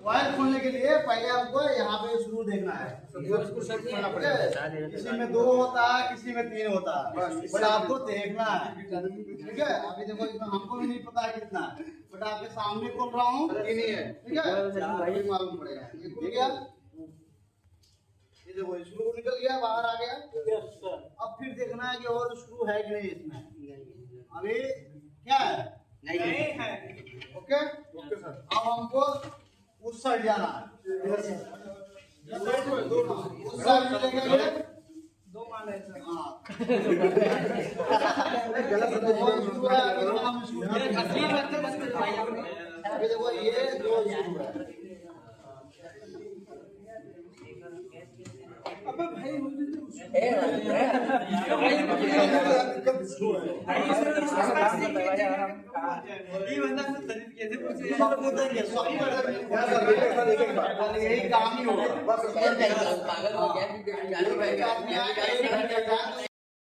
Wire खोलने के लिए पहले हमको यहाँ पे स्क्रू देखना है। किसी में 2 होता है, किसी में 3 होता है, बट आपको देखना है। ठीक है, अभी देखो इसमें हमको भी नहीं पता है कितना है, बट आपके सामने खोल रहा हूँ, ठीक है, अभी मालूम पड़ेगा। ये खुल गया, ये देखो स्क्रू निकल गया, बाहर आ गया। अब फिर देखना है कि और स्क्रू है कि नहीं इसमें। अभी क्या है? नहीं है। Okay okay sir. अब हमको उस साइड जाना है, उस साइड चलेंगे। 2 मान है सर। हाँ गलत अभी देखो ये 2 स्क्रू है। अबे भाई ये बंदा कैसे पूछे यही काम ही होगा बस। पागल हो गया।